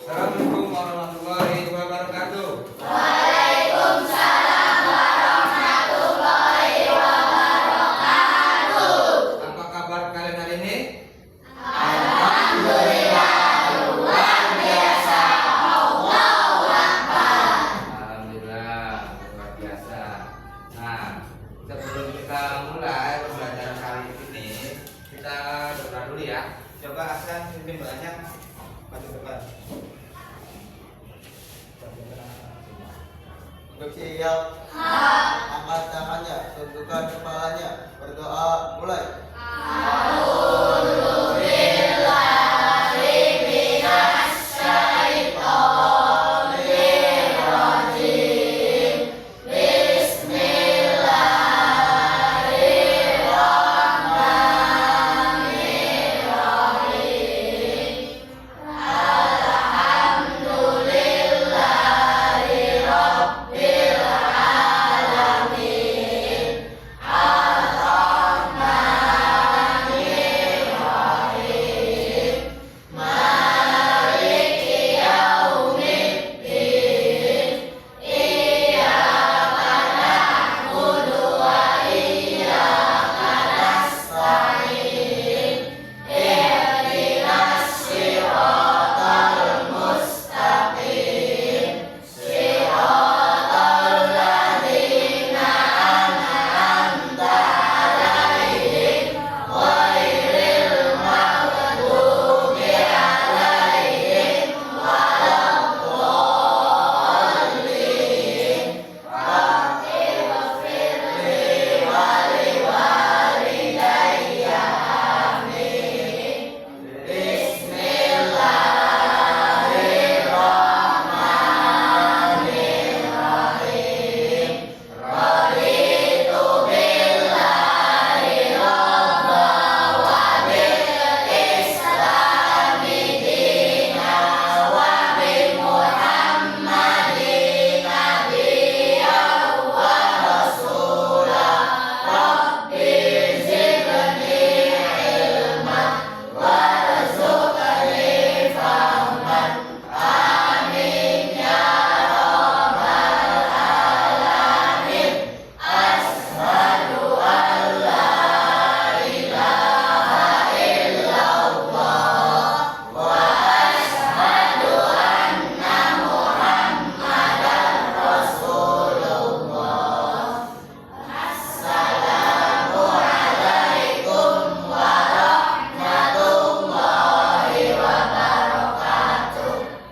Assalamualaikum warahmatullahi wabarakatuh. Waalaikumsalam warahmatullahi wabarakatuh. Apa kabar kalian hari ini? Alhamdulillah luar biasa. Allahu Akbar. Alhamdulillah luar biasa. Nah, sebelum kita mulai pembelajaran kali ini, kita berdoa dulu ya. Coba Hasan pimpin doanya maju depan. Siap, angkat tangannya, tundukkan kepalanya, berdoa, mulai.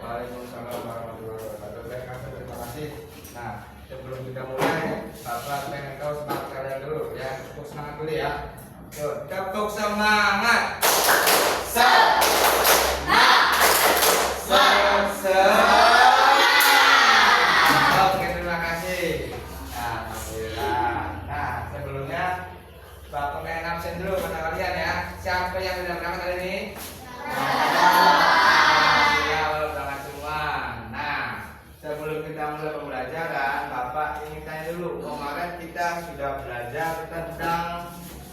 Waalaikumsalam warahmatullahi wabarakatuh. Baik, Hasan, terima kasih. Nah, sebelum kita mulai, Bapak pengen tahu semangat kalian dulu ya. Tepuk semangat dulu ya. Tuh, tepuk semangat. Oke, terima kasih. Nah, alhamdulillah. Nah, sebelumnya Bapak pengen absen dulu pada kalian ya. Siapa yang sudah berangkat hari ini? Ya, berangkat semua. Nah, sebelum kita mulai pembelajaran, Bapak ingin tanya dulu. Kemarin kita sudah belajar tentang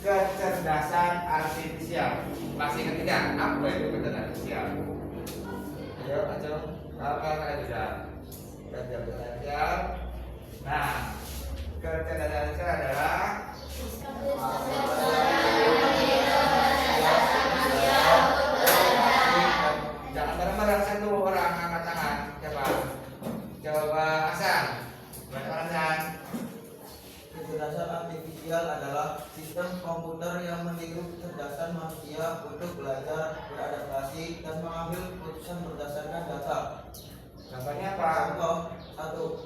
kecerdasan artifisial. Masih ingat tidak? Apa itu kecerdasan artifisial? Ayo, ayo. Bapak saya sudah belajar. Nah, kecerdasan artifisial adalah jangan bareng-bareng, satu orang angkat tangan. Siapa? Coba Hasan. Banyak Hasan. Kecerdasan artifisial adalah sistem komputer yang meniru kecerdasan manusia untuk belajar, beradaptasi, dan mengambil keputusan berdasarkan data. Contohnya apa? Contoh, satu,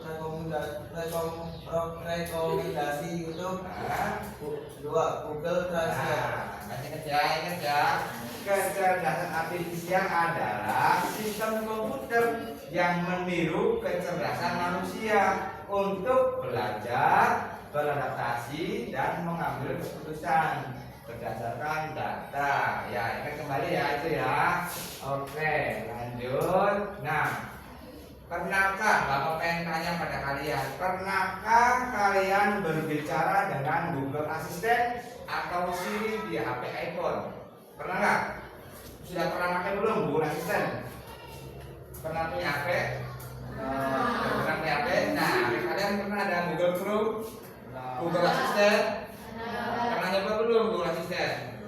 rekomendasi YouTube. Nah, Dua, Google Translate. ingat ya. Kecerdasan artifisial adalah sistem komputer yang meniru kecerdasan manusia untuk belajar, beradaptasi, dan mengambil keputusan berdasarkan data. Ya, ingat kembali ya itu ya. Oke, lanjut. Nah, pernahkah Bapak pengen tanya pada kalian, pernahkah kalian berbicara dengan Google Assistant atau Siri di HP iPhone? Pernah nggak? Sudah pernah pakai belum Google Assistant? Pernah punya HP? Pernah punya HP? Nah, kalian pernah ada Google Chrome? Google Assistant? Pernah nyoba belum Google Assistant?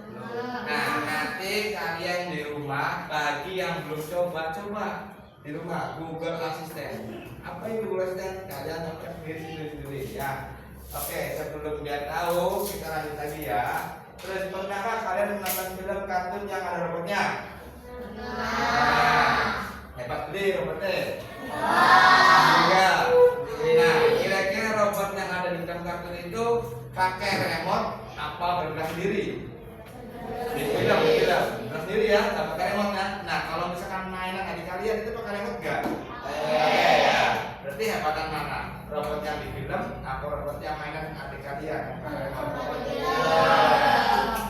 Nah, nanti kalian di rumah, bagi yang belum coba di rumah Google Assistant. Apa itu Google Assistant? Kalian coba sendiri ya. Oke, sebelum dia tahu, kita lanjut lagi ya. Terus pernahkah kalian menonton film kartun yang ada robotnya? Nah, hebat beli robotnya. Juga. Nah, kira-kira robot yang ada di film kartun itu pakai remote apa bergerak sendiri? Di film bergerak sendiri ya, nggak pakai remote ya. Nah, kalau misalkan mainan adik kalian itu pakai remote nggak? Ya. Berarti hebatan mana? Robot yang di film atau robot yang mainan adik kalian?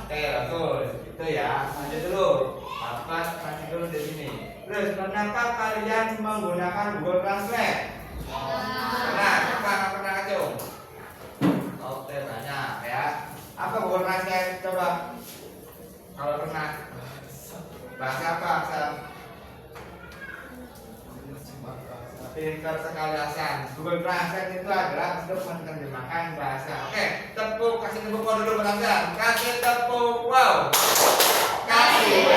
Oke, bagus. Itu ya. Lanjut dulu. Lanjut dulu di sini. Terus, pernahkah kalian menggunakan Google Translate? Pernah Acung? Oke, banyak ya. Apa Google Translate? Coba. Kalau pernah. Bahasa apa? Pintar sekali Hasan. Google Translate itu adalah untuk menerjemahkan bahasa. Oke, kasih tepuk wow dulu Hasan. Kasih tepuk wow. Kasih W,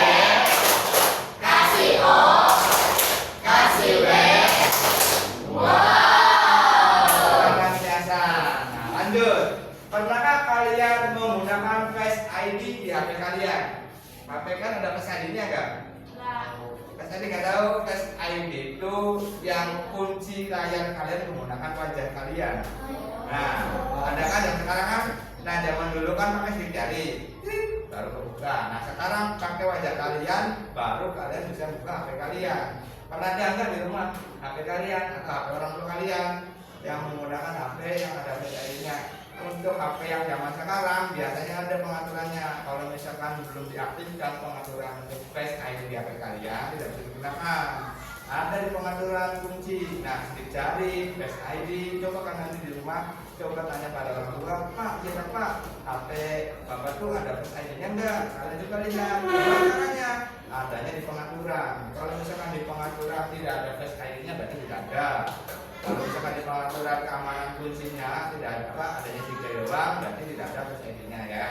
kasih O, kasih W. Wow. Terima kasih. Nah, lanjut. Pernahkah kalian menggunakan Face ID di HP kalian? HP kan ada Face ID-nya enggak? Face ID nggak tahu. Face ID itu yang kunci layar kalian menggunakan wajah kalian. Nah, ada kan yang sekarang kan? Nah, zaman dulu kan pakai sidik jari, baru kebuka. Nah, sekarang pakai wajah kalian, baru kalian bisa buka HP kalian. Pernah ada nggak di rumah HP kalian atau HP orang tua kalian yang menggunakan HP yang ada Face ID-nya? Untuk HP yang zaman sekarang biasanya ada pengaturannya. Kalau misalkan belum diaktifkan pengaturan untuk Face ID di HP kalian, tidak bisa digunakan. Ada di pengaturan kunci. Nah, sidik jari, Face ID. Coba kan nanti di rumah, coba tanya pada orang tua, Pak, ya Pak, HP Bapak tuh ada Face ID-nya enggak? Kalian juga lihat. Caranya adanya di pengaturan. Kalau misalkan di pengaturan tidak ada Face ID-nya, berarti tidak ada. Kalau misalkan di pengaturan keamanan kuncinya tidak ada apa, adanya sidik jari doang, berarti tidak ada Face ID-nya ya.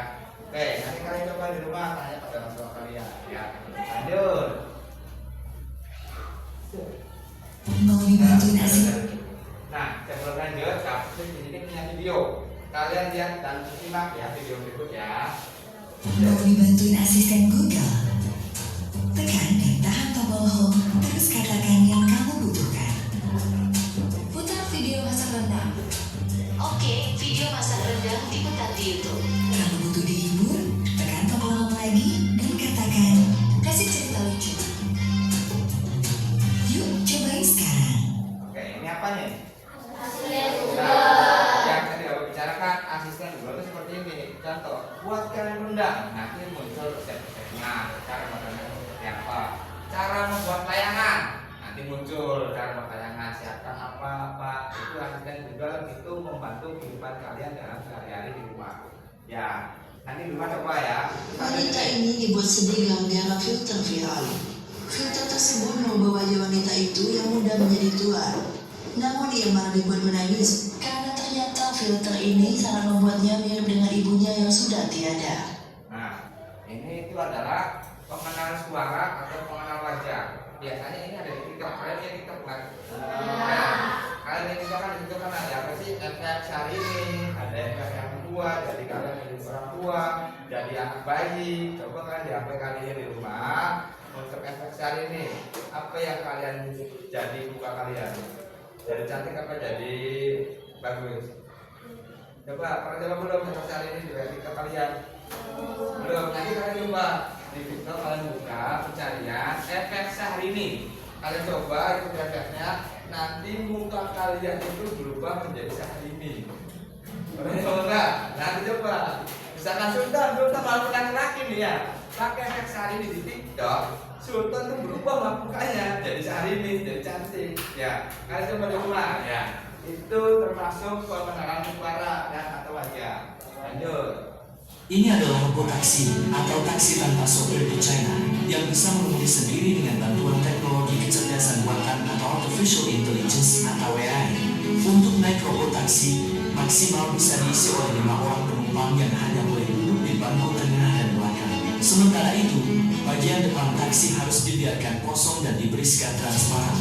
Oke, nanti kalian coba di rumah tanya pada orang tua kalian ya. Lanjut. Mau dibantu nasi? Nah, sebelum lanjut, ini punya video. Kalian lihat dan simak ya video berikut ya. Mau dibantuin asisten Google? Tekan dan tahan tombol home, terus katakan yang kamu butuhkan. Putar video masak rendang. Oke, video masak rendang diputar di YouTube. Kamu butuh dihibur? Tekan tombol home lagi dan katakan kasih cerita lucu. Yuk, cobain sekarang. Oke, ini apa nih? Asisten Nah, yang tadi aku bicarakan asisten Google itu seperti ini. Contoh, buatkan rendang. Nanti muncul resep-resepnya. Cara makannya seperti apa? Cara membuat layangan. Nanti muncul cara membuat layangan. Siapkan apa-apa. Itu asisten Google itu membantu kehidupan kalian dalam sehari-hari di rumah. Ya, nanti di rumah coba ya. Wanita ini dibuat sedih gara-gara filter viral. Filter tersebut membawa wajah wanita itu yang mudah menjadi tua. Namun ia malah dibuat menangis karena ternyata filter ini sangat membuatnya mirip dengan ibunya yang sudah tiada. Nah, ini itu adalah pengenal suara atau pengenal wajah. Biasanya ini ada di TikTok. Kalian lihat TikTok kan? Nah, kalian lihat TikTok kan di situ kan ada apa sih? Efek Syahrini, ada efek yang tua, jadi kalian menjadi orang tua, jadi anak bayi. Coba kalian di HP kalian di rumah untuk efek Syahrini. Apa yang kalian jadi muka kalian? Jadi cantik apa jadi bagus? Coba, pernah coba belum efek Syahrini di TikTok kalian? Belum, nanti kalian coba di TikTok kalian buka pencarian efek Syahrini. Kalian coba itu efeknya, nanti muka kalian itu berubah menjadi Syahrini. Pernah coba enggak? Nanti coba. Misalkan Sultan malu laki-laki nih ya, pakai efek Syahrini di TikTok, Sultan tuh berubah mukanya jadi Syahrini, jadi cantik. Ya, kalian coba di rumah ya. Itu termasuk pengenalan suara dan atau wajah. Lanjut. Ini adalah robot taksi atau taksi tanpa sopir di China yang bisa mengemudi sendiri dengan bantuan teknologi kecerdasan buatan atau Artificial Intelligence atau AI. Untuk naik robot taksi, maksimal bisa diisi oleh 5 orang penumpang yang hanya boleh duduk di bangku tengah dan belakang. Sementara itu, bagian depan taksi harus dibiarkan kosong dan diberi sekat transparan.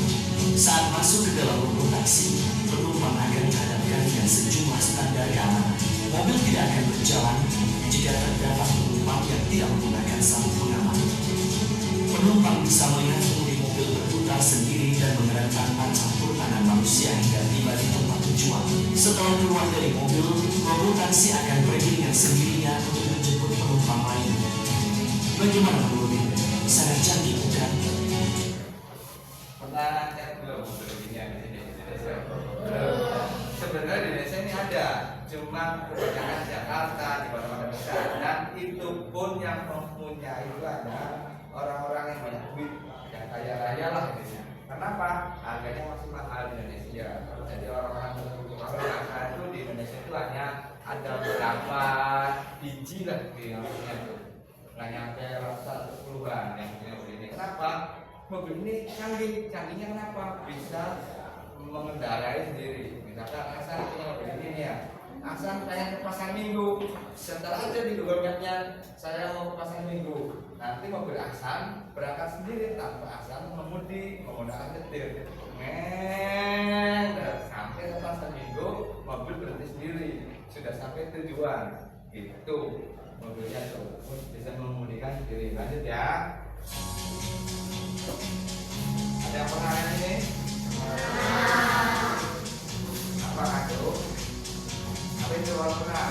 Saat masuk ke dalam robot taksi, penumpang akan dihadapkan dengan sejumlah standar keamanan. Mobil tidak akan berjalan jika terdapat penumpang yang tidak menggunakan sabuk pengaman. Penumpang bisa melihat pengemudi mobil berputar sendiri dan mengerem tanpa campur tangan manusia hingga tiba di tempat tujuan. Setelah keluar dari mobil, robot taksi akan pergi dengan sendirinya untuk menjemput penumpang lain. Bagaimana menurut? Sangat canggih bukan? Pernah cek belum mobil begini di sini di Indonesia? Sebenarnya di Indonesia ini ada, cuma kebanyakan Jakarta di kota-kota besar, dan itu pun yang mempunyai itu ada orang-orang yang banyak duit, yang kaya raya lah intinya. Kenapa? Harganya masih mahal di Indonesia. Jadi orang-orang berpenghasilan itu di Indonesia itu hanya ada beberapa biji lah yang punya itu, nggak nyampe ratusan puluhan yang punya mobil ini. Kenapa? Mobil ini canggih, canggihnya kenapa? Bisa mengendarai sendiri. Misalkan Hasan punya mobil ini nih ya, Hasan pengen ke pasar Minggu, setelah aja di Google Map-nya saya mau ke pasar Minggu. Nanti mobil Hasan berangkat sendiri tanpa Hasan mengemudi, menggunakan setir. Sampai ke pasar Minggu, mobil berhenti sendiri. Sudah sampai tujuan. Itu mobilnya tuh bisa mengemudikan sendiri. Lanjut ya. Ada yang pernah lihat ini? Apa itu? Apa itu pernah?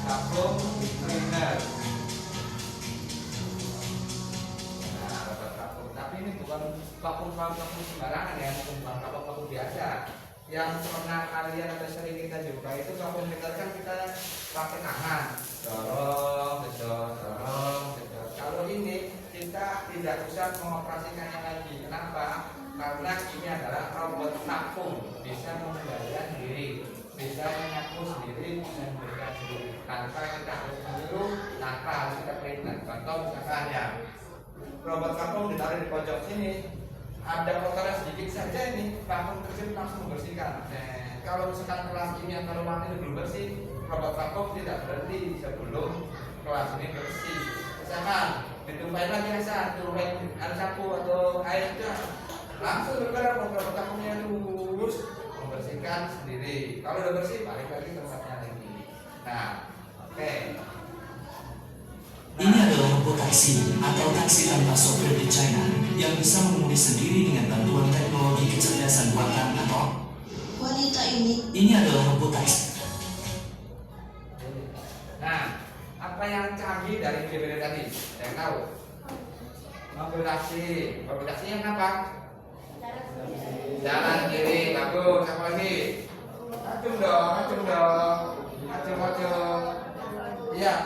Vacuum cleaner. Nah, vacuum. Tapi ini bukan vacuum sembarangan ya, bukan vacuum biasa. Yang pernah kalian atau sering kita jumpa itu vacuum cleaner kan kita pakai tangan, dorong, dorong. Kalau ini kita tidak usah mengoperasikannya lagi. Kenapa? Karena ini adalah robot vakum, bisa mengendalikan diri, bisa menyapu sendiri, bisa memberikan sendiri tanpa kita harus menyeluruh, tanpa harus kita perintah. Contoh misalkan ya, robot vakum ditaruh di pojok sini, ada kotoran sedikit saja ini, vakum kecil langsung membersihkan. Kalau misalkan kelas ini atau ruangan ini belum bersih, robot vakum tidak berhenti sebelum kelas ini bersih. Misalkan ditumpahin lagi Hasan, tumpahin air sapu atau air itu langsung bergerak robot vakumnya lurus membersihkan sendiri. Kalau udah bersih balik lagi tempatnya lagi. Nah, oke. Ini adalah robot taksi atau taksi tanpa sopir di China yang bisa mengemudi sendiri dengan bantuan teknologi kecerdasan buatan atau Wanita ini ini adalah robot taksi. Nah, apa yang canggih dari video tadi? Saya tahu. Mobil taksi yang apa? Jalan kiri, bagus. Apa lagi? Acung dong. Acung. Iya.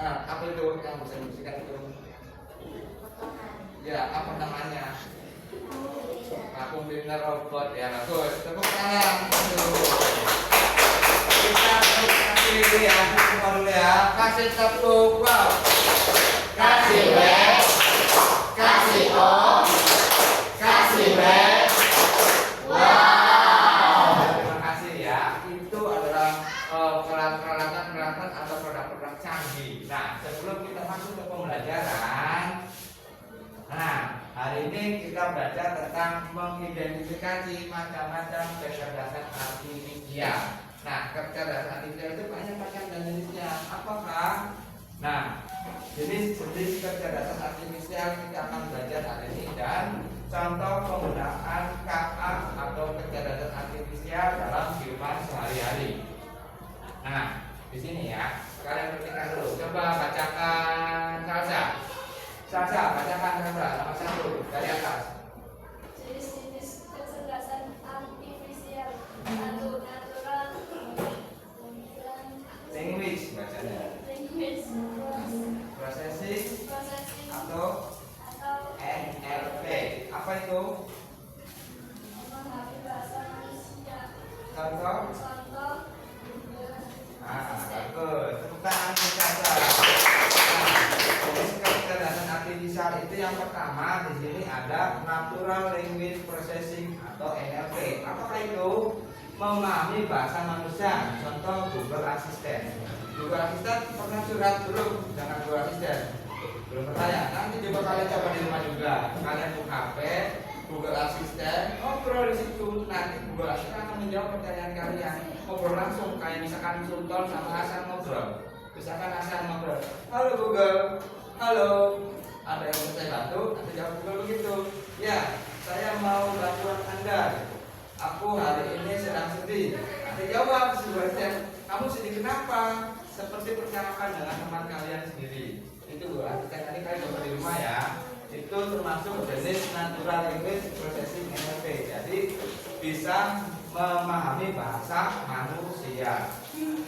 Apa itu yang bisa dibersihkan itu? Ya, apa namanya? Vacuum cleaner robot ya, bagus. Tepuk tangan. Kita kasih dulu ya, semua dulu ya. Kasih tepuk, wow. Kasih W, kasih O, kasih W. Wow. Terima kasih ya. Itu adalah peralatan atau produk-produk canggih. Nah, sebelum kita masuk ke pembelajaran, hari ini kita belajar tentang mengidentifikasi macam-macam kecerdasan artifisial. Nah, kecerdasan artifisial itu banyak macam dan jenisnya. Apakah? Nah, jenis kecerdasan artifisial kita akan belajar hari ini dan contoh penggunaan KA atau kecerdasan artifisial dalam kehidupan sehari-hari. Nah, di sini ya, kalian perhatikan dulu. Coba bacakan Salsa, bacakan nomor 1 dari atas. Jenis-jenis kecerdasan artifisial. 1. Natural Language bacanya. language Processing processing atau atau NLP. Apa itu? memahami bahasa manusia. Contoh Contoh memahami bahasa manusia. Contoh Google Assistant. Google Assistant pernah curhat belum dengan Google Assistant? Belum pernah ya? Nanti coba kalian coba di rumah juga. Kalian buka HP Google Assistant, ngobrol di situ. Nanti Google Assistant akan menjawab pertanyaan kalian. Ngobrol langsung, kayak misalkan Sultan sama Hasan ngobrol. Misalkan Hasan ngobrol, halo Google, halo, ada yang mau saya bantu? Nanti jawab Google begitu. Ya, saya mau bantuan Anda. Aku hari ini sedang sedih. Nanti jawab si Google Assistant, kamu sedih kenapa? Seperti percakapan dengan teman kalian sendiri. Itu Google Assistant. Nanti kalian coba di rumah ya. Itu termasuk jenis natural language processing NLP. Jadi bisa memahami bahasa manusia.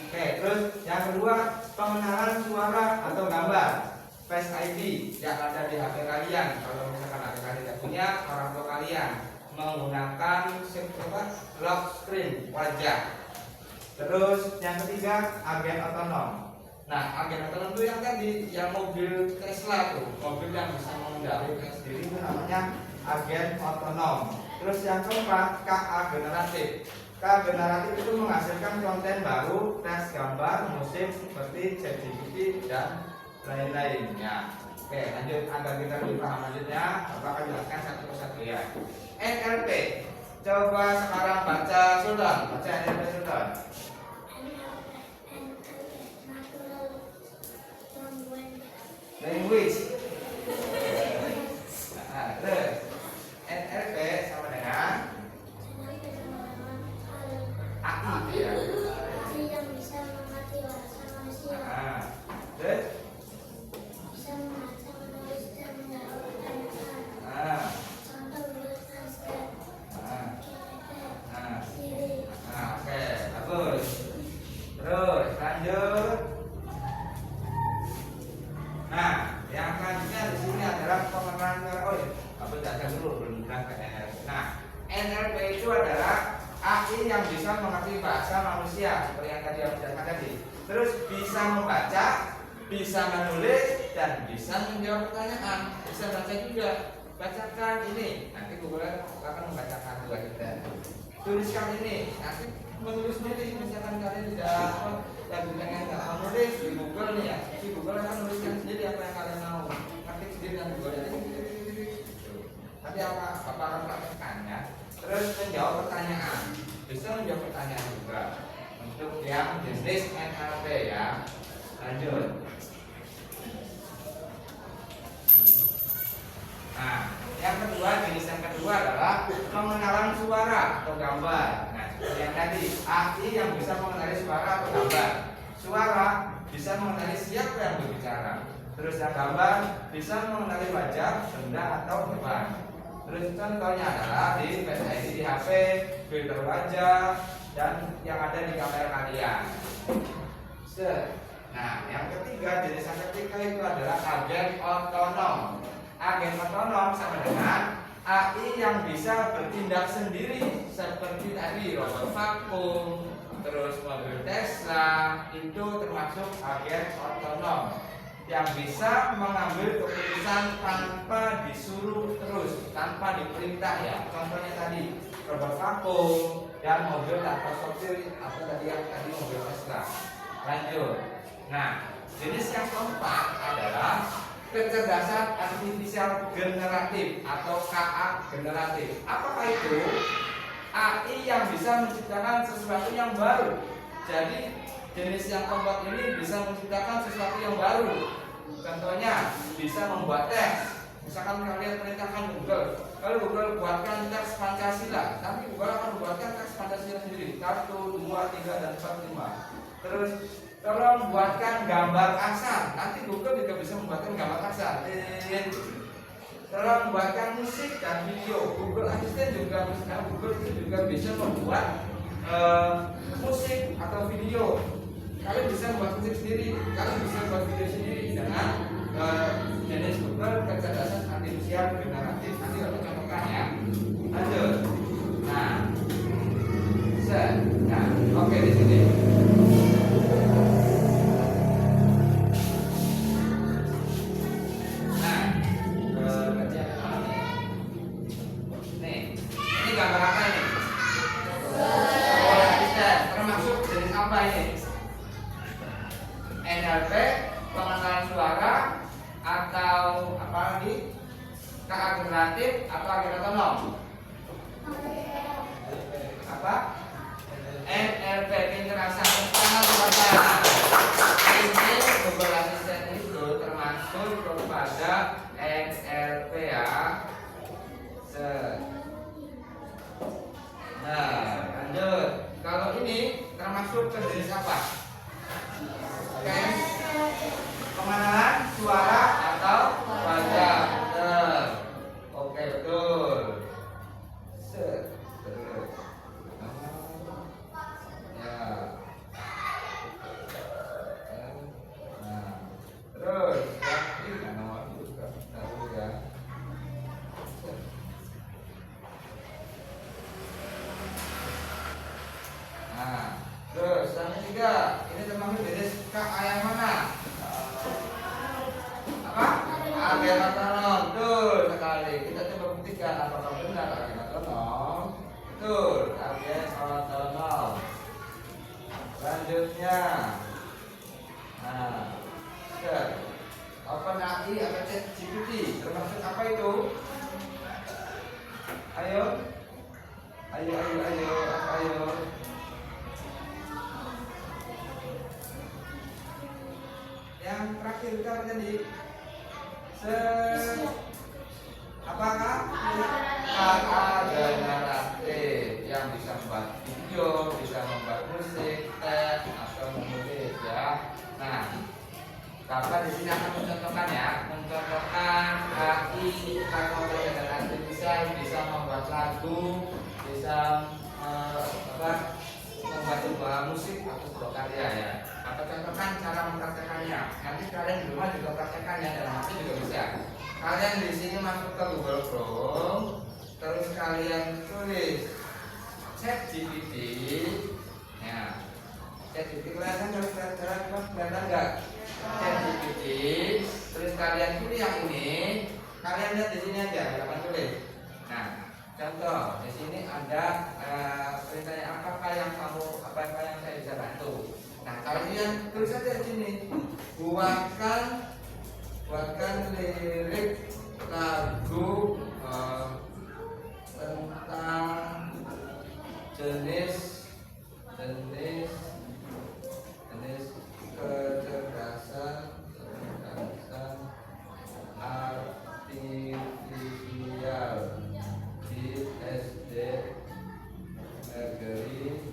Oke, terus yang kedua, pengenalan suara atau gambar. Face ID yang ada di HP kalian. Kalau misalkan HP kalian tidak punya, orang tua kalian menggunakan lock screen wajah. Terus yang ketiga, agen otonom. Nah, agen otonom itu yang tadi, yang mobil Tesla tuh, mobil yang bisa mengendalikan sendiri itu namanya agen otonom. Terus yang keempat, KA generatif. KA generatif itu menghasilkan konten baru, teks gambar, musik seperti ChatGPT dan lain-lainnya. Oke, lanjut agar kita lebih paham lanjutnya, Bapak akan jelaskan satu persatu ya. NLP. Coba sekarang baca Sultan, baca NLP Sultan. Language. Nah, terus NLP sama dengan AI ya. yang bisa mengerti bahasa manusia, Nah, terus bisa membaca, menulis, dan menjawab pertanyaan. nah, Contoh Google Translate, nah, GPT, nah. Siri. Nah, oke, bagus. Terus lanjut. Nah, yang selanjutnya di sini adalah pengenalan suara. Oh, apa baca dulu belum bilang ke NLP. Nah, NLP itu adalah AI yang bisa mengerti bahasa manusia seperti yang tadi aku jelaskan tadi. Terus bisa membaca, bisa menulis, dan bisa menjawab pertanyaan. Bisa baca juga. Bacakan ini, nanti Google akan membacakan buat kita. Tuliskan ini, nanti menulis sendiri. Misalkan kalian tidak lagi pengen nggak mau nulis di Google nih ya, di Google akan nuliskan sendiri apa yang kalian mau. Ketik sendiri dan Google jadi nanti apa akan praktekkan ya. Terus menjawab pertanyaan, bisa menjawab pertanyaan juga untuk yang jenis NLP ya. Lanjut. Nah, yang kedua, jenis yang kedua adalah pengenalan suara atau gambar. Nah, seperti yang tadi, AI yang bisa mengenali suara atau gambar. Suara bisa mengenali siapa yang berbicara. Terus yang gambar bisa mengenali wajah, benda atau hewan. Terus contohnya adalah di Face ID di HP, filter wajah, dan yang ada di kamera kalian. Nah, yang ketiga, jenis yang ketiga itu adalah agen otonom. Agen otonom sama dengan AI yang bisa bertindak sendiri seperti tadi robot vakum, terus mobil Tesla, itu termasuk agen otonom yang bisa mengambil keputusan tanpa disuruh terus, tanpa diperintah ya. Contohnya tadi robot vakum dan mobil tanpa sopir atau tadi yang tadi mobil Tesla. Lanjut. Nah, jenis yang keempat adalah kecerdasan artifisial generatif atau KA generatif. Apakah itu? AI yang bisa menciptakan sesuatu yang baru. Jadi jenis yang keempat ini bisa menciptakan sesuatu yang baru. Contohnya bisa membuat teks. Misalkan kalian perintahkan Google, kalau Google buatkan teks Pancasila, nanti Google akan membuatkan teks Pancasila sendiri. 1, 2, 3, dan 4, 5. Terus tolong buatkan gambar asal. Nanti Google juga bisa membuatkan gambar asal. Tolong buatkan musik dan video. Google Assistant juga, Google itu juga bisa membuat musik atau video. Kalian bisa membuat musik sendiri, kalian bisa membuat video sendiri dengan jenis Google kecerdasan artifisial generatif. Nanti aku contohkan ya. Lanjut. Nah, oke di sini. Ini gambar apa ini? apa ini? NLP, pengenalan suara, atau apa lagi? KA generatif atau agent otonom? Apa? NLP, penjelasan tentang suara. Ini Google Assistant itu termasuk kepada NLP ya. Nah, lanjut. Kalau ini termasuk ke jenis apa? Oke. Pengenalan suara atau wajah. Oke, betul. Terus. Ya. Nah, terus ini nomor juga tahu ya. Nah, terus yang ketiga, ini termasuk jenis KA yang mana? Apa? Agen otonom. Betul sekali. Kita coba buktikan apakah benar agen otonom. Betul, agen otonom. Selanjutnya, nah, OpenAI atau ChatGPT termasuk apa itu? Ayo, apa ayo? Yang terakhir itu apa tadi? Apakah KA generatif yang bisa membuat video, bisa membuat musik, teks atau menulis ya. Nah, Bapak di sini akan mencontohkan ya, mencontohkan AI atau dan artificial bisa membuat lagu, bisa membuat sebuah musik atau sebuah karya ya. Atau contohkan cara mempraktekannya. Nanti kalian di rumah juga praktekannya dalam hati juga bisa. Kalian di sini masuk ke Google Chrome, terus kalian tulis ChatGPT. Ya, ChatGPT kelihatan nggak? ChatGPT. Terus kalian pilih yang ini. Kalian lihat di sini aja, jangan tulis. Nah, contoh di sini ada perintahnya apa yang saya bisa bantu. Nah, kalian tulis saja di sini. Buatkan lirik lagu tentang jenis kecerdasan artifisial di SD Negeri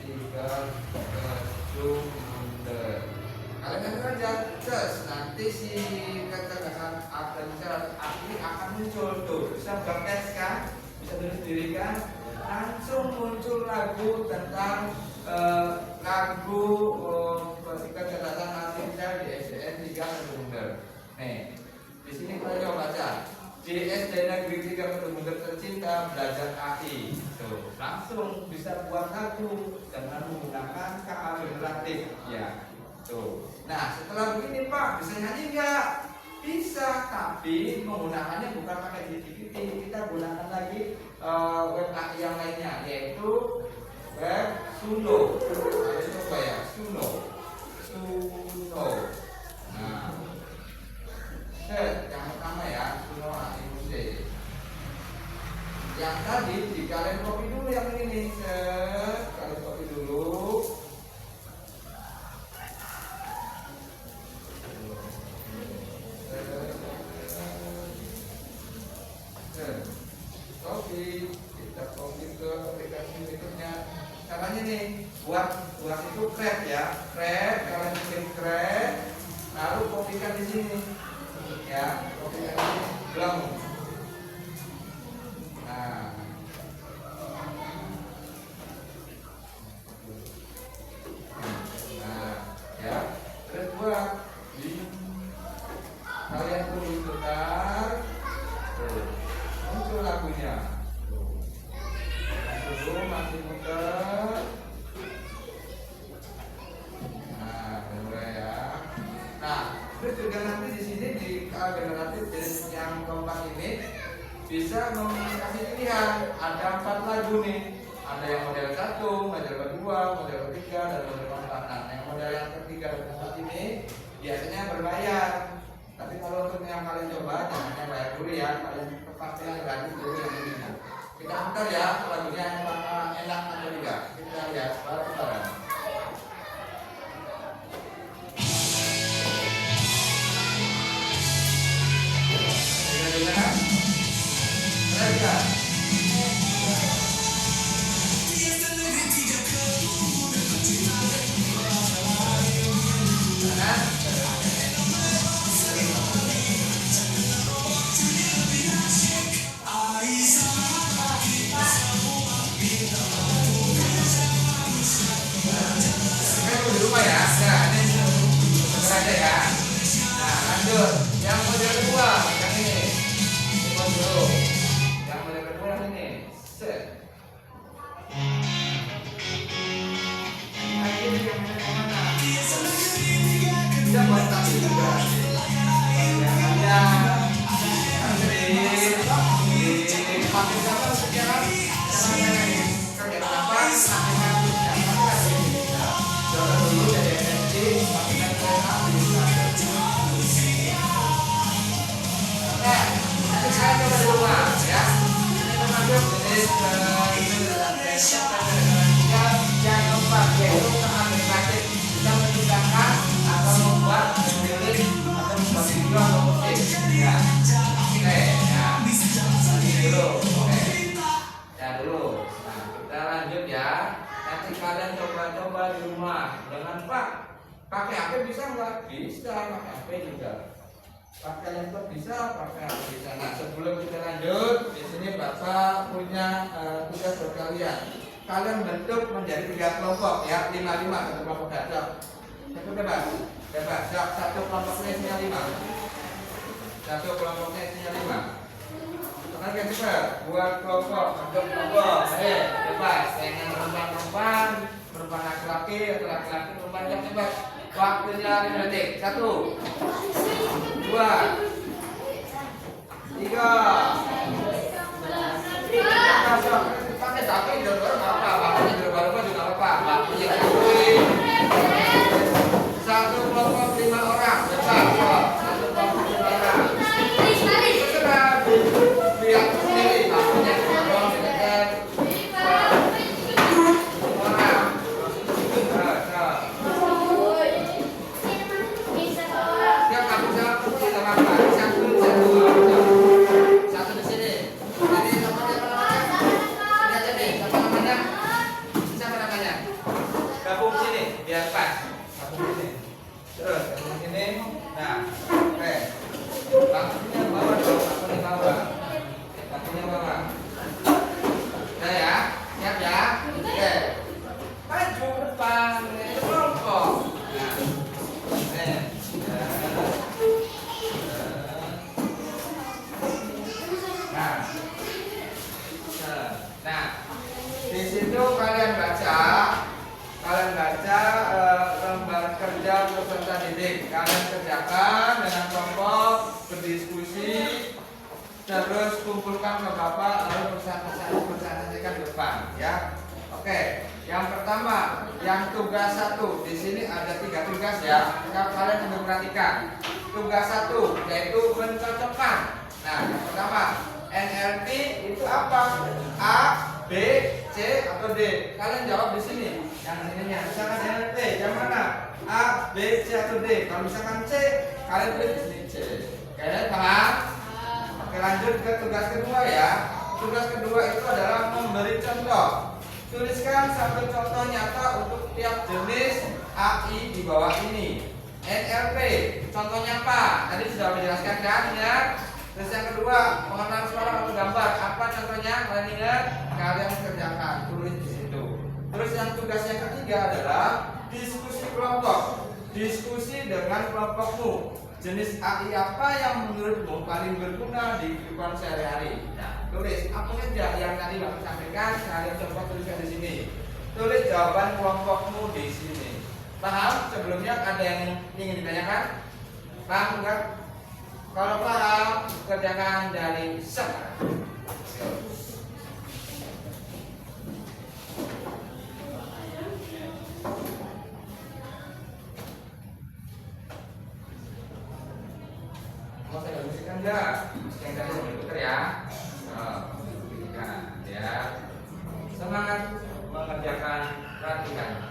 3 Kedungmunder. Kalian aja terus nanti si kecerdasan artifisial ini akan muncul tuh, bisa bertes kan, bisa tulis diri kan, langsung muncul lagu tentang lagu kecerdasan artifisial di SDN 3 Kedungmunder. Nih, di sini kita coba baca. Di SD Negeri 3 Kedungmunder tercinta belajar AI. Tuh, langsung bisa buat lagu dengan menggunakan KA generatif ya. Tuh. Nah, setelah begini Pak, bisa nyanyi nggak? Bisa, tapi menggunakannya bukan pakai GPT. Kita gunakan lagi web AI yang lainnya, yaitu web Suno. Ayo coba ya, Suno. Nah, yang pertama ya, Suno AI Musik. Yang tadi kalian copy dulu yang ini. Kalian copy dulu. Kita copy ke aplikasi berikutnya. Caranya nih, buat itu create ya, kalian bikin create, lalu kopikan di sini, ya, kopikan di sini, belum. Nah, ya, terus buat kalian tunggu sebentar, muncul lagunya. Masih muter. Nah, boleh ya. Nah, terus juga nanti di sini di generatif jenis yang keempat ini bisa kasih pilihan. Ada 4 lagu nih. Ada yang model 1, model 2, kedua, model ketiga, dan model keempat. Nah, yang model yang ketiga dan keempat ini biasanya berbayar. Tapi kalau untuk yang kalian coba, jangan yang bayar dulu ya. Kalian pakai yang gratis dulu yang ini. Kita putar ya, lagunya yang enak atau tidak. Kita lihat, baru putaran. Lanjut, yang model kedua, yang ini. Dulu. Yang model kedua yang ini. Set. Akhirnya yang mana? Bisa buat tadi juga. Bagiannya pakai apa sekarang? Kerja apa? Coba dulu jadi energi, pakai saya coba di rumah ya. Ini termasuk jenis yang keempat, yaitu administratif. Bisa menciptakan atau membuat memilih atau membuat video atau musik. Ya, oke. Ya, dulu. Oke. Ya dulu. Nah, kita lanjut ya. Nanti kalian coba-coba di rumah. Dengan Pak, pakai HP bisa nggak? Bisa, pakai HP juga. Pakai laptop bisa, pakai HP bisa. Nah, sebelum kita lanjut, di sini Bapak punya tugas buat kalian. Kalian bentuk menjadi 3 kelompok ya, 5-5 satu kelompok dasar. Satu bebas, satu kelompoknya isinya 5. Satu kelompoknya isinya 5. Sekarang kita coba buat kelompok, bentuk kelompok. Bebas, dengan perempuan, perempuan laki-laki atau laki-laki perempuan yang bebas. Waktunya 5 detik. 1, 2, 3. Pakai tapi baru apa? Waktunya baru juga apa? Waktunya satu kelompok 5 orang. Besar, satu kelompok 5 orang. Segera lihat sendiri. Waktunya orang. Satu di sini. Jadi ini aja deh. Siapa namanya? Siapa namanya? Gabung sini biar pas. Gabung sini. Terus gabung sini. Nah, oke. Waktunya bawah dong. Waktunya bawah. Waktunya bawah. Udah ya? Siap ya? Oke. Maju ke depan. Ini kelompok. Nah, di situ kalian baca lembar kerja peserta didik. Kalian kerjakan dengan kelompok, berdiskusi, terus kumpulkan ke Bapak, lalu presentasikan ke depan, ya. Oke, yang pertama, yang tugas 1 di sini ada 3 tugas ya. Kalian perlu perhatikan. Tugas 1 yaitu mencocokkan. Nah, yang pertama. NLP itu apa? A, B, C atau D? Kalian jawab di sini. Yang ininya. Misalkan NLP, yang mana? A, B, C atau D? Kalau misalkan C, kalian pilih di sini C. Oke, paham? Oke, lanjut ke tugas kedua ya. Tugas kedua itu adalah memberi contoh. Tuliskan satu contoh nyata untuk tiap jenis AI di bawah ini. NLP, contohnya apa? Tadi sudah menjelaskan kan? Ingat? Terus yang kedua, pengenalan suara atau gambar. Apa contohnya? Kalian ingat? Kalian kerjakan, tulis di situ. Terus yang tugas yang ketiga adalah diskusi kelompok. Diskusi dengan kelompokmu. Jenis AI apa yang menurutmu paling berguna di kehidupan sehari-hari? Nah, tulis apa saja yang tadi Bapak sampaikan. Kalian coba tuliskan di sini. Tulis jawaban kelompokmu di sini. Paham? Sebelumnya ada yang ingin ditanyakan? Paham enggak? Kalau paham, kerjakan dari sekarang. tidak? Yang tadi diputar ya. Nah, ya. Semangat mengerjakan latihan.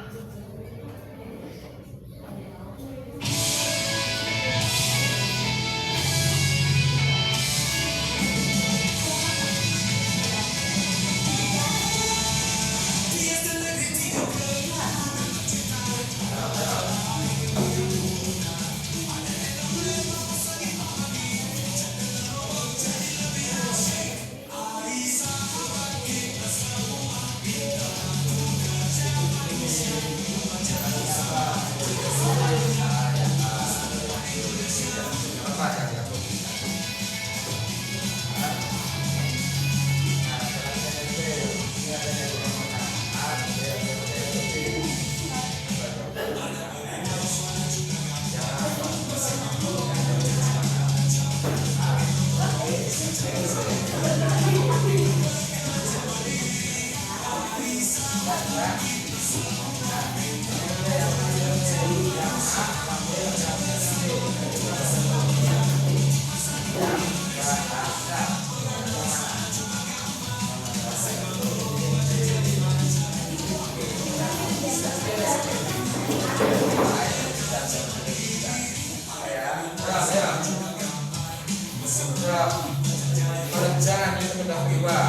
Perencanaan yang sudah tiba.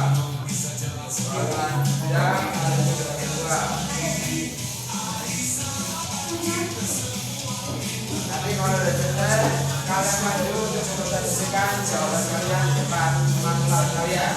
Nanti kalau sudah selesai, kalian maju untuk mempresentasikan jawaban kalian depan teman-teman kalian.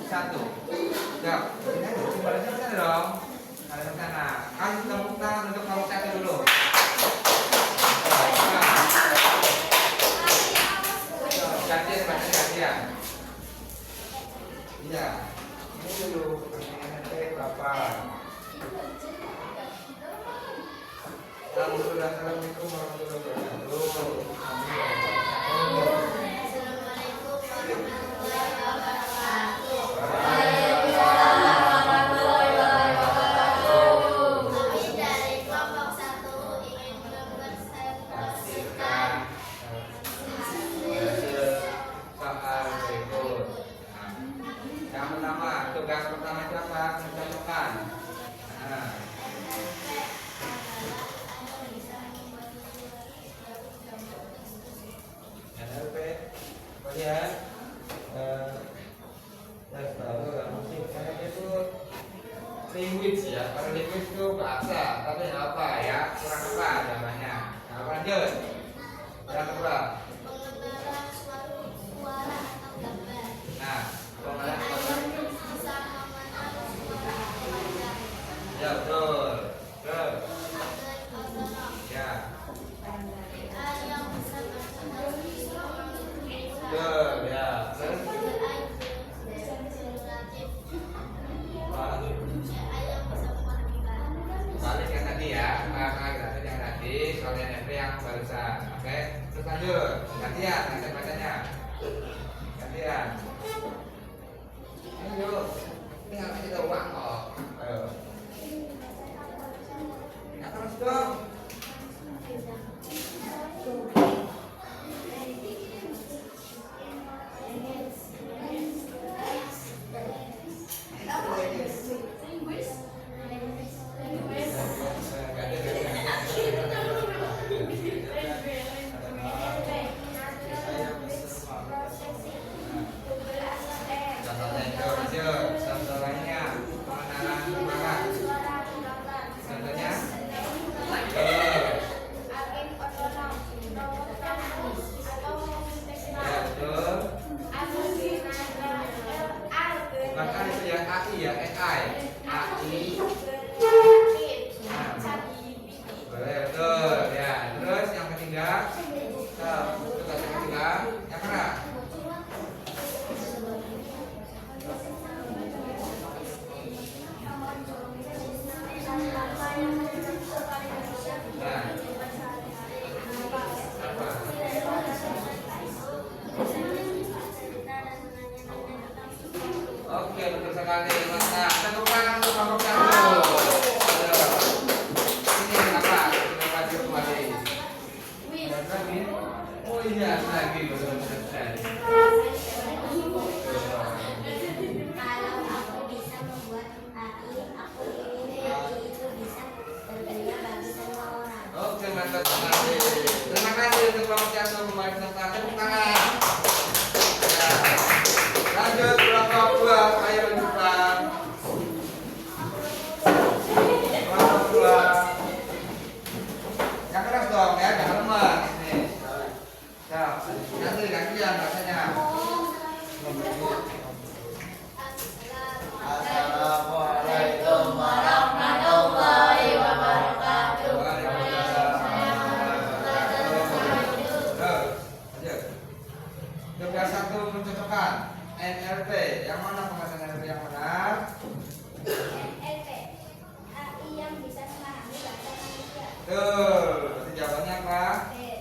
satu. Siap. Ini simbolnya sana dong. Ada di sana. Kasih tepuk tangan untuk kelompok satu dulu. Gantian, gantian. Iya. Ini dulu. Ini berapa? Assalamualaikum warahmatullahi wabarakatuh. Kami dari kelompok 1 ingin mempresentasikan Soal berikut. Yang pertama, tugas pertama itu apa? Mencontohkan. Nah, NLP, kemudian saya tahu nggak mungkin karena itu language ya. Kalau language itu bahasa, tapi apa ya? Kurang apa namanya? Nah, lanjut. Yang kedua. pengenalan suatu suara atau gambar. Nah, pengenalan Ayam bisa mengenal suara atau gambar. ya betul. Terus, Agen otonom. ya. Ayam bisa mengenal suara Betul, ya. Terus, ayam bisa mengenal. balik yang tadi ya. Kita yang tadi, soal NLP yang barusan. Oke, terus lanjut. Gantian, nanti bacanya. Gantian. Ayo, ini harus kita uang kok. Ayo. Ya terus dong. Contohnya itu lanjut. Contoh lainnya pengenalan suara. Contohnya, ya betul. Bahkan itu ya AI ya AI. AI. Boleh betul ya. Terus yang ketiga, tugas yang ketiga, yang mana? Nah, apa? Oke, betul sekali. Mantap. Tepuk tangan untuk kelompok satu. Ini apa? Kita lanjut kembali. Ada lagi? Oh iya, lagi betul sekali. Kalau aku bisa membuat AI, aku ingin AI itu bisa berkarya bagi semua orang. Oke, mantap sekali. Terima kasih untuk kelompok satu kembali serta tepuk tangan. Ya. Lanjut kelompok dua, ayo lanjutkan. Kelompok dua. Yang keras dong ya, jangan lemah. Nih. Siap. Nanti gantian rasanya. Assalamualaikum warahmatullahi wabarakatuh. Tugas satu mencocokkan NLP. Yang mana pembahasan NLP yang benar? NLP, AI yang bisa memahami bahasa manusia. Tuh, berarti jawabannya apa?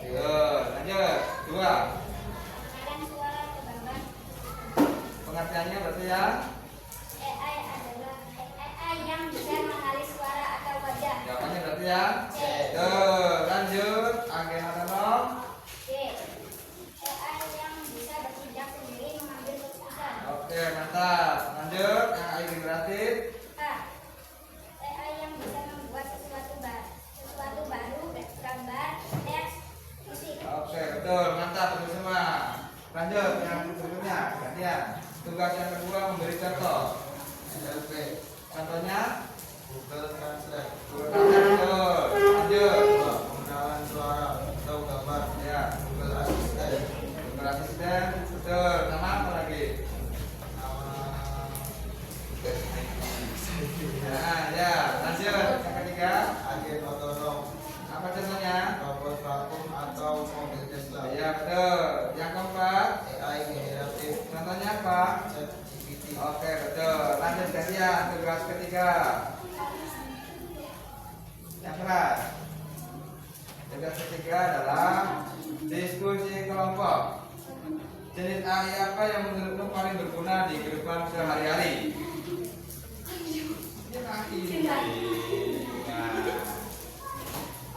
Tuh, lanjut. Dua. Pengenalan suara atau gambar. Pengertiannya berarti ya? AI adalah AI yang bisa mengenali suara atau wajah. Jawabannya berarti ya? Tuh, lanjut. Agen otonom. D. AI yang bisa bertindak sendiri mengambil keputusan. Oke, mantap. Lanjut. Yang AI generatif. A. AI yang bisa membuat sesuatu baru, gambar, teks, musik. Oke, betul. Mantap untuk semua. Lanjut yang berikutnya. Gantian. Tugas yang kedua memberi contoh. NLP. Contohnya? Google Translate. Betul. Lanjut. Pengenalan suara atau gambar. Ya. Google Assistant. Asisten. Betul. Nama apa lagi? Nama ChatGPT. Oke, betul. Lanjut kalian tugas ketiga. Yang keras. Tugas ketiga adalah diskusi kelompok. Jenis AI apa yang menurutmu paling berguna di kehidupan sehari-hari?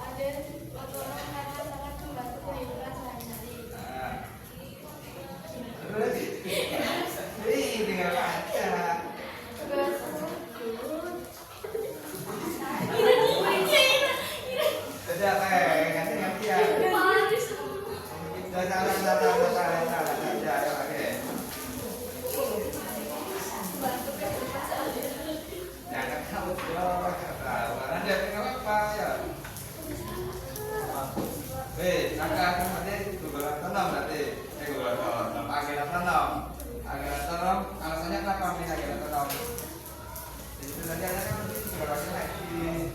Ada otonom karena sangat membantu kehidupan sehari-hari. Tinggal baca. Sudah, ganti ya. Jangan kamu jawab, lanjut, nggak apa-apa ya. Akan nanti Google tanam nanti, Google tanam, agen tanam, alasannya kenapa pilih agen tanam? Itu nanti ada kan berbagai lagi.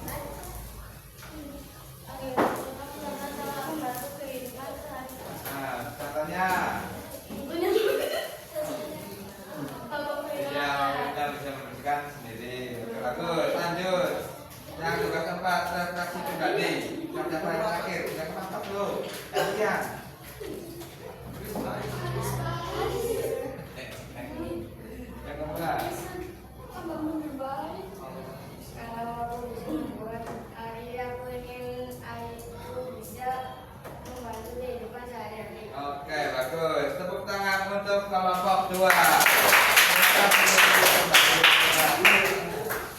Membantu kehidupan sehari-hari. Nah, contohnya, ya kita bisa membersihkan sendiri. Oke, bagus, lanjut. Yang tugas keempat, refleksi pribadi. Siapa yang terakhir? Yang keempat dulu. Kalian. Yang keempat. Kalau aku bisa membuat hari aku ingin itu bisa membantu kehidupan sehari-hari. Oke, bagus. Tepuk tangan untuk kelompok 2.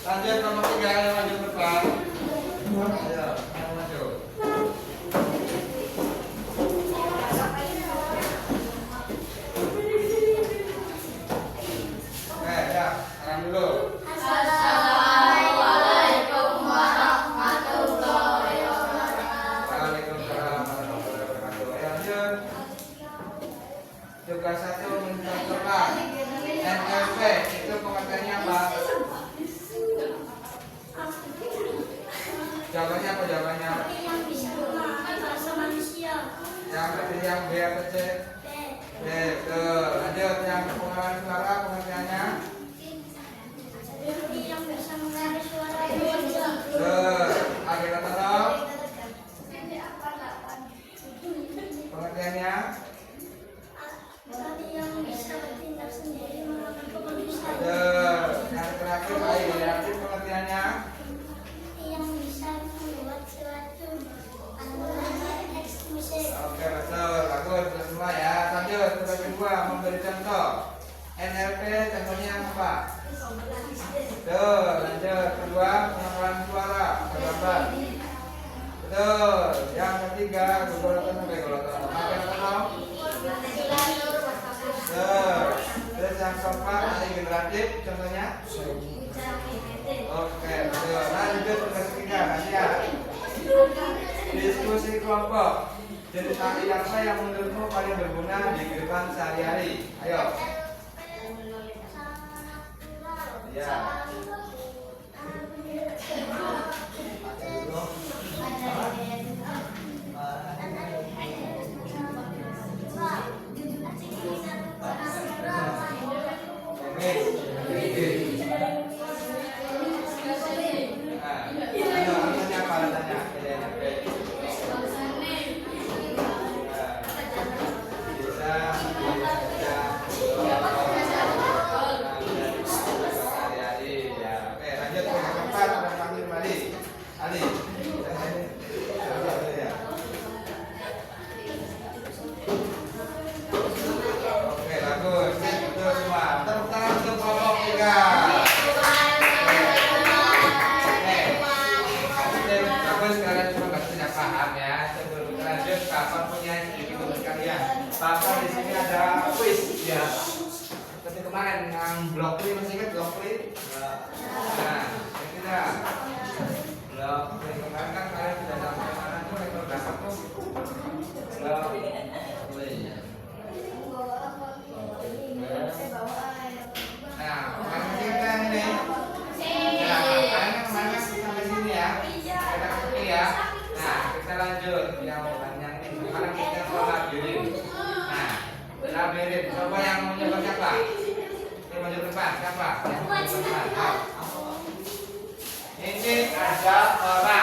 Lanjut kelompok 3, ayo maju ke depan. Ayo, maju. Oke, ya, tangan dulu. Waalaikumsalam warahmatullahi wabarakatuh. Ayo, lanjut. Tugas 1 mencontohkan NLP itu pengertiannya apa? Jawabannya apa jawabannya? Yang bisa menggunakan bahasa manusia. Yang tadi yang B atau C? B, betul. Lanjut yang pengalaman suara pengertiannya? Seperti yang bisa mengenali suara manusia. Betul. Agenda tolong pengertiannya? Seperti yang bisa bertindak sendiri melakukan keputusan. Betul. Yang terakhir ideatif pengertiannya? Yang bisa membuat suatu anggota eksklusif. Oke, betul. Bagus, sudah semua ya. Lanjut, tugas kedua memberi contoh. NLP contohnya apa? Betul. Lanjut, kedua pengenalan suara. Gambar. Betul. Yang ketiga gugoloton sampai gugoloton. Makan tolong. Betul. Terus yang keempat ahli generatif contohnya? Oke, betul. Lanjut tugas ketiga. Kasihan. Diskusi kelompok. Jenis ahli apa yang menurutmu paling berguna di kehidupan sehari-hari? Ayo. Ya. Alasannya apa alasannya? Oke, bagus. Betul semua. Tepuk tangan untuk kelompok 3. Bagus, kalian cuma nggak tidak paham ya. Sebelum lanjut, Papa punya sedikit untuk kalian. Papa di sini ada quiz ya. Seperti kemarin yang blokly, masih ingat blokly? Nah, ini tidak. Blokly kemarin kan kalian sudah sampai mana tuh? Rekor berapa tuh? Blokly. Nah, kemarin kita ini. Nah, kalian kemarin kan sampai sini ya. Kita ketemu ya. Nah, kita lanjut yang banyak ini. Sekarang kita mau labirin. Nah, labirin. Coba yang mau nyoba siapa? maju depan, siapa? Yang Buat maju depan. siapa? Ini ada orang.